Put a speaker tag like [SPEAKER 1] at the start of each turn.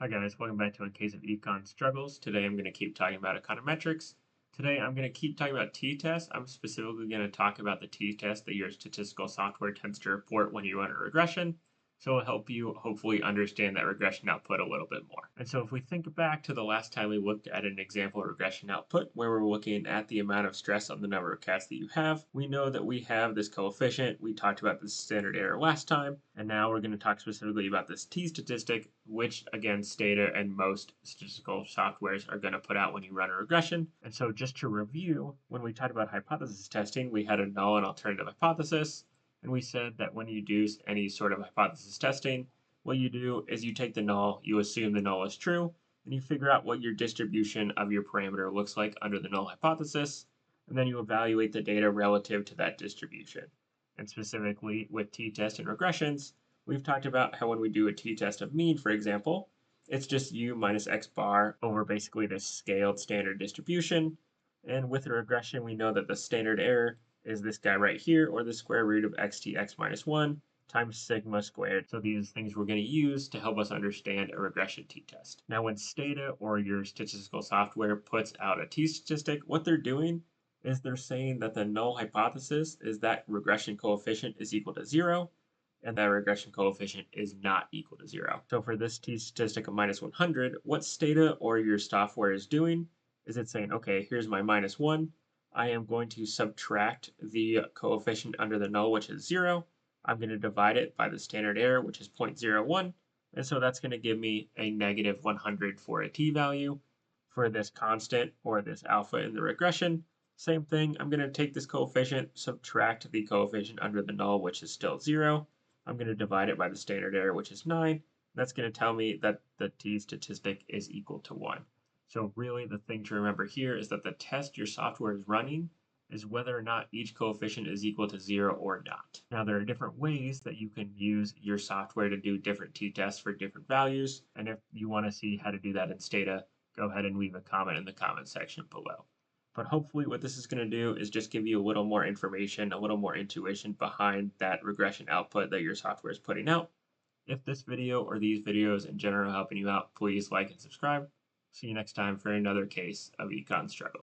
[SPEAKER 1] Hi guys, welcome back to A Case of Econ Struggles. Today I'm going to keep talking about econometrics. Today I'm going to keep talking about t-tests. I'm specifically going to talk about the t-test that your statistical software tends to report when you run a regression. So it'll help you hopefully understand that regression output a little bit more. And so if we think back to the last time we looked at an example regression output where we're looking at the amount of stress on the number of cats that you have, we know that we have this coefficient. We talked about the standard error last time, and now we're going to talk specifically about this t-statistic, which again Stata and most statistical softwares are going to put out when you run a regression. And so just to review, when we talked about hypothesis testing, we had a null and alternative hypothesis. And we said that when you do any sort of hypothesis testing, what you do is you take the null, you assume the null is true, and you figure out what your distribution of your parameter looks like under the null hypothesis, and then you evaluate the data relative to that distribution. And specifically with t-test and regressions, we've talked about how when we do a t-test of mean, for example, it's just u minus x bar over basically this scaled standard distribution. And with a regression, we know that the standard error is this guy right here, or the square root of xtx minus 1 times sigma squared. So these things we're going to use to help us understand a regression t-test. Now when Stata or your statistical software puts out a t-statistic, what they're doing is they're saying that the null hypothesis is that regression coefficient is equal to 0, and that regression coefficient is not equal to 0. So for this t-statistic of minus 100, what Stata or your software is doing is it's saying, okay, here's my minus 1, I am going to subtract the coefficient under the null, which is 0. I'm going to divide it by the standard error, which is 0.01. And so that's going to give me a negative 100 for a t-value. For this constant or this alpha in the regression, same thing. I'm going to take this coefficient, subtract the coefficient under the null, which is still 0. I'm going to divide it by the standard error, which is 9. That's going to tell me that the t-statistic is equal to 1. So really the thing to remember here is that the test your software is running is whether or not each coefficient is equal to 0 or not. Now there are different ways that you can use your software to do different t-tests for different values, and if you want to see how to do that in Stata, go ahead and leave a comment in the comment section below. But hopefully what this is going to do is just give you a little more information, a little more intuition behind that regression output that your software is putting out. If this video or these videos in general are helping you out, please like and subscribe. See you next time for another case of Econ Struggle.